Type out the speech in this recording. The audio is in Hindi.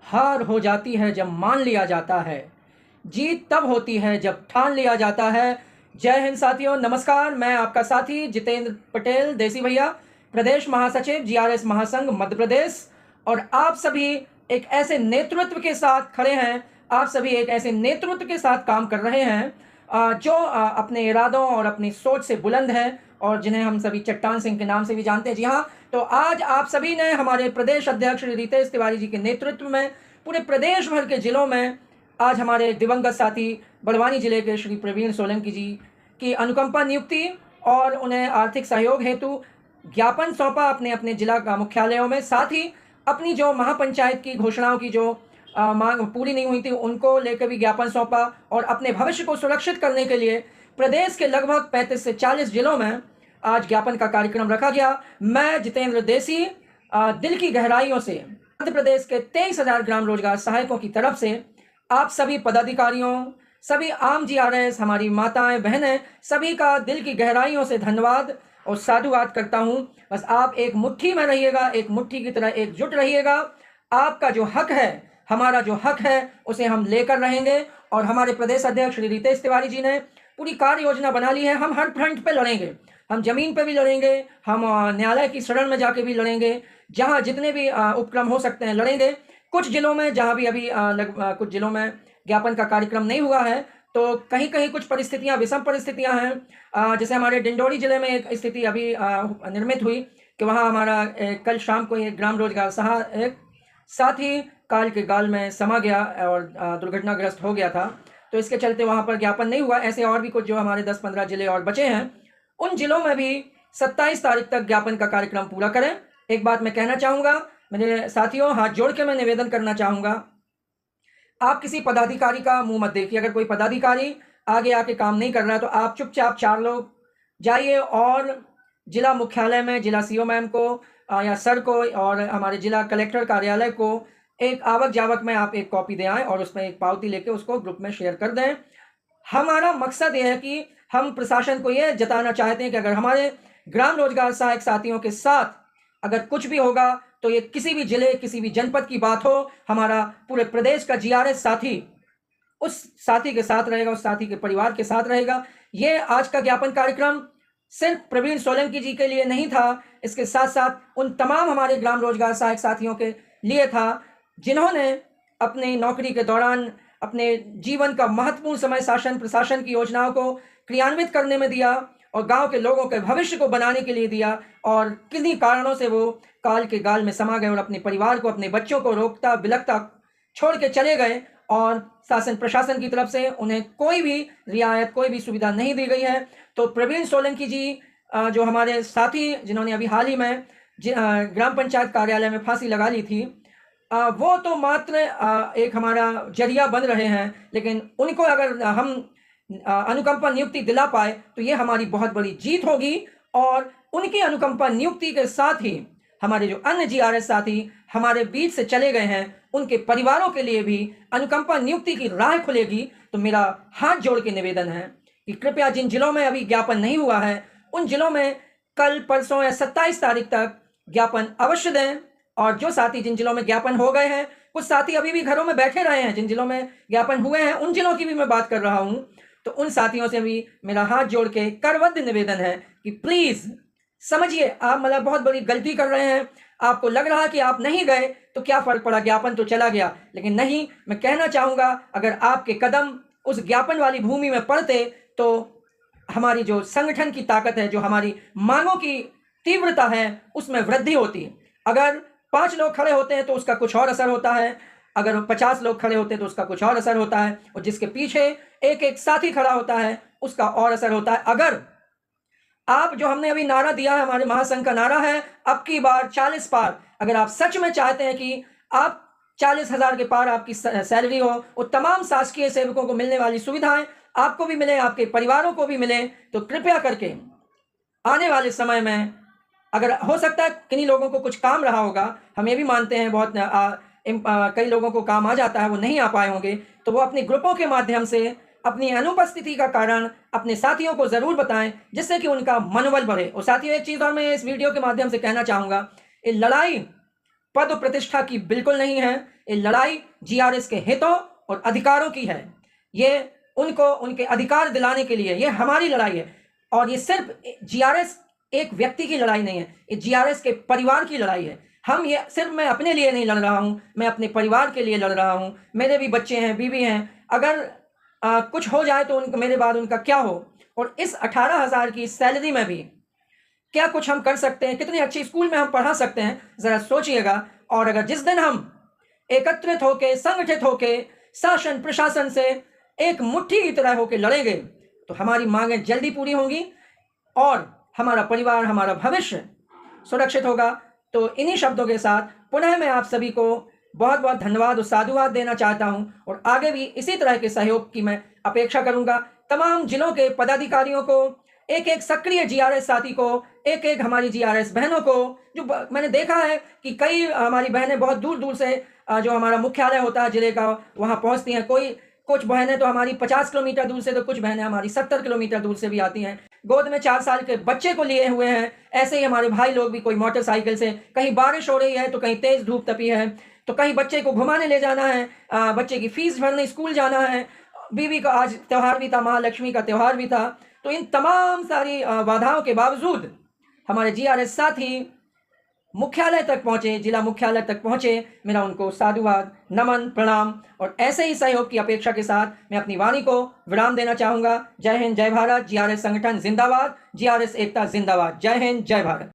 हार हो जाती है जब मान लिया जाता है, जीत तब होती है जब ठान लिया जाता है। जय हिंद साथियों, नमस्कार। मैं आपका साथी जितेंद्र पटेल, देसी भैया, प्रदेश महासचिव जीआरएस महासंघ मध्य प्रदेश। और आप सभी एक ऐसे नेतृत्व के साथ खड़े हैं, आप सभी एक ऐसे नेतृत्व के साथ काम कर रहे हैं जो अपने इरादों और अपनी सोच से बुलंद है और जिन्हें हम सभी चट्टान सिंह के नाम से भी जानते हैं। जी हाँ, तो आज आप सभी ने हमारे प्रदेश अध्यक्ष श्री रितेश तिवारी जी के नेतृत्व में पूरे प्रदेश भर के जिलों में आज हमारे दिवंगत साथी बड़वानी जिले के श्री प्रवीण सोलंकी जी की अनुकंपा नियुक्ति और उन्हें आर्थिक सहयोग हेतु ज्ञापन सौंपा अपने अपने जिला का मुख्यालयों में। साथ ही अपनी जो महापंचायत की घोषणाओं की जो मांग पूरी नहीं हुई थी उनको लेकर भी ज्ञापन सौंपा और अपने भविष्य को सुरक्षित करने के लिए प्रदेश के लगभग 35 से 40 जिलों में आज ज्ञापन का कार्यक्रम रखा गया। मैं जितेंद्र देसी दिल की गहराइयों से मध्य प्रदेश के 23,000 ग्राम रोजगार सहायकों की तरफ से आप सभी पदाधिकारियों, सभी आम जीआरएस, हमारी माताएं बहनें, सभी का दिल की गहराइयों से धन्यवाद और साधुवाद करता हूं। बस आप एक मुट्ठी में रहिएगा, एक मुट्ठी की तरह एकजुट रहिएगा। आपका जो हक है, हमारा जो हक है, उसे हम लेकर रहेंगे। और हमारे प्रदेश अध्यक्ष श्री रितेश तिवारी जी ने पूरी कार्य योजना बना ली है। हम हर फ्रंट पे लड़ेंगे, हम जमीन पे भी लड़ेंगे, हम न्यायालय की शरण में जाके भी लड़ेंगे, जहां जितने भी उपक्रम हो सकते हैं लड़ेंगे। कुछ जिलों में जहां भी अभी कुछ जिलों में ज्ञापन का कार्यक्रम नहीं हुआ है तो कहीं कहीं कुछ परिस्थितियां, विषम परिस्थितियां हैं। जैसे हमारे डिंडोरी जिले में एक स्थिति अभी निर्मित हुई कि वहां हमारा कल शाम को एक ग्राम रोजगार सहायक साथ ही काल के गाल में समा गया और दुर्घटनाग्रस्त हो गया था, तो इसके चलते वहां पर ज्ञापन नहीं हुआ। ऐसे और भी कुछ जो हमारे 10-15 जिले और बचे हैं, उन जिलों में भी 27 तारीख तक ज्ञापन का कार्यक्रम पूरा करें। एक बात मैं कहना चाहूँगा मेरे साथियों, हाथ जोड़ के मैं निवेदन करना चाहूँगा, आप किसी पदाधिकारी का मुंह मत देखिए। अगर कोई पदाधिकारी आगे आके काम नहीं कर रहा है तो आप चुपचाप 4 लोग जाइए और जिला मुख्यालय में जिला सीओ मैम को या सर को और हमारे जिला कलेक्टर कार्यालय को एक आवक जावक में आप एक कॉपी दे आएँ और उसमें एक पावती लेके उसको ग्रुप में शेयर कर दें। हमारा मकसद यह है कि हम प्रशासन को यह जताना चाहते हैं कि अगर हमारे ग्राम रोजगार सहायक साथियों के साथ अगर कुछ भी होगा तो ये किसी भी जिले, किसी भी जनपद की बात हो, हमारा पूरे प्रदेश का जीआरएस साथी उस साथी के साथ रहेगा, उस साथी के परिवार के साथ रहेगा। ये आज का ज्ञापन कार्यक्रम सिर्फ प्रवीण सोलंकी जी के लिए नहीं था, इसके साथ साथ उन तमाम हमारे ग्राम रोजगार सहायक साथियों के लिए था जिन्होंने अपनी नौकरी के दौरान अपने जीवन का महत्वपूर्ण समय शासन प्रशासन की योजनाओं को क्रियान्वित करने में दिया और गांव के लोगों के भविष्य को बनाने के लिए दिया। और किन्हीं कारणों से वो काल के गाल में समा गए और अपने परिवार को, अपने बच्चों को रोकता बिलकता छोड़ के चले गए और शासन प्रशासन की तरफ से उन्हें कोई भी रियायत, कोई भी सुविधा नहीं दी गई है। तो प्रवीण सोलंकी जी जो हमारे साथी जिन्होंने अभी हाल ही में ग्राम पंचायत कार्यालय में फांसी लगा ली थी, वो तो मात्र एक हमारा जरिया बन रहे हैं, लेकिन उनको अगर हम अनुकंपा नियुक्ति दिला पाए तो ये हमारी बहुत बड़ी जीत होगी। और उनकी अनुकंपा नियुक्ति के साथ ही हमारे जो अन्य जीआरएस साथी हमारे बीच से चले गए हैं उनके परिवारों के लिए भी अनुकंपा नियुक्ति की राह खुलेगी। तो मेरा हाथ जोड़ के निवेदन है कि कृपया जिन जिलों में अभी ज्ञापन नहीं हुआ है उन जिलों में कल, परसों या 27 तारीख तक ज्ञापन अवश्य दें। और जो साथी जिन जिलों में ज्ञापन हो गए हैं, कुछ साथी अभी भी घरों में बैठे रहे हैं, जिन जिलों में ज्ञापन हुए हैं उन जिलों की भी मैं बात कर रहा हूं, तो उन साथियों से भी मेरा हाथ जोड़ के करबद्ध निवेदन है कि प्लीज समझिए, आप मतलब बहुत बड़ी गलती कर रहे हैं। आपको लग रहा कि आप नहीं गए तो क्या फर्क पड़ा, ज्ञापन तो चला गया, लेकिन नहीं, मैं कहना चाहूंगा अगर आपके कदम उस ज्ञापन वाली भूमि में पड़ते तो हमारी जो संगठन की ताकत है, जो हमारी मांगों की तीव्रता है, उसमें वृद्धि होती। अगर 5 लोग खड़े होते हैं तो उसका कुछ और असर होता है, अगर 50 लोग खड़े होते हैं तो उसका कुछ और असर होता है, और जिसके पीछे एक एक साथी खड़ा होता है उसका और असर होता है। अगर आप जो हमने अभी नारा दिया है, हमारे महासंघ का नारा है अब की बार 40 पार, अगर आप सच में चाहते हैं कि आप 40,000 के पार आपकी सैलरी हो, और तमाम शासकीय सेवकों को मिलने वाली सुविधाएं आपको भी मिले, आपके परिवारों को भी मिले, तो कृपया करके आने वाले समय में अगर हो सकता है किन्हीं लोगों को कुछ काम रहा होगा, हम ये भी मानते हैं बहुत कई लोगों को काम आ जाता है, वो नहीं आ पाए होंगे, तो वो अपने ग्रुपों के माध्यम से अपनी अनुपस्थिति का कारण अपने साथियों को जरूर बताएं जिससे कि उनका मनोबल बढ़े। और साथियों, एक चीज और मैं इस वीडियो के माध्यम से कहना चाहूंगा, ये लड़ाई पद प्रतिष्ठा की बिल्कुल नहीं है, ये लड़ाई जीआरएस के हितों और अधिकारों की है। ये उनको उनके अधिकार दिलाने के लिए ये हमारी लड़ाई है। और ये सिर्फ जीआरएस एक व्यक्ति की लड़ाई नहीं है, ये जीआरएस के परिवार की लड़ाई है। हम ये सिर्फ मैं अपने लिए नहीं लड़ रहा हूँ, मैं अपने परिवार के लिए लड़ रहा हूँ। मेरे भी बच्चे हैं, बीवी हैं, अगर कुछ हो जाए तो उनको मेरे बाद उनका क्या हो। और इस 18,000 की सैलरी में भी क्या कुछ हम कर सकते हैं, कितनी अच्छी स्कूल में हम पढ़ा सकते हैं, ज़रा सोचिएगा। और अगर जिस दिन हम एकत्रित होकर, संगठित होकर शासन प्रशासन से एक मुट्ठी की तरह होकर लड़ेंगे तो हमारी मांगें जल्दी पूरी होंगी और हमारा परिवार, हमारा भविष्य सुरक्षित होगा। तो इन्हीं शब्दों के साथ पुनः मैं आप सभी को बहुत बहुत धन्यवाद और साधुवाद देना चाहता हूं और आगे भी इसी तरह के सहयोग की मैं अपेक्षा करूंगा। तमाम जिलों के पदाधिकारियों को, एक एक सक्रिय जीआरएस साथी को, एक एक हमारी जीआरएस बहनों को, जो मैंने देखा है कि कई हमारी बहनें बहुत दूर दूर से जो हमारा मुख्यालय होता है जिले का, वहाँ पहुँचती हैं। कुछ बहनें तो हमारी 50 किलोमीटर दूर से, तो कुछ बहनें हमारी 70 किलोमीटर दूर से भी आती हैं। गोद में 4 साल के बच्चे को लिए हुए हैं। ऐसे ही हमारे भाई लोग भी, कोई मोटरसाइकिल से, कहीं बारिश हो रही है तो कहीं तेज़ धूप तपी है, तो कहीं बच्चे को घुमाने ले जाना है, बच्चे की फीस भरने स्कूल जाना है, बीवी का आज त्यौहार भी था, महालक्ष्मी का त्यौहार भी था। तो इन तमाम सारी बाधाओं के बावजूद हमारे जीआरएस साथी मुख्यालय तक पहुँचे, जिला मुख्यालय तक पहुँचे। मेरा उनको साधुवाद, नमन, प्रणाम। और ऐसे ही सहयोग की अपेक्षा के साथ मैं अपनी वाणी को विराम देना चाहूँगा। जय हिंद, जय भारत। जीआरएस संगठन जिंदाबाद, जीआरएस एकता जिंदाबाद। जय हिंद, जय भारत।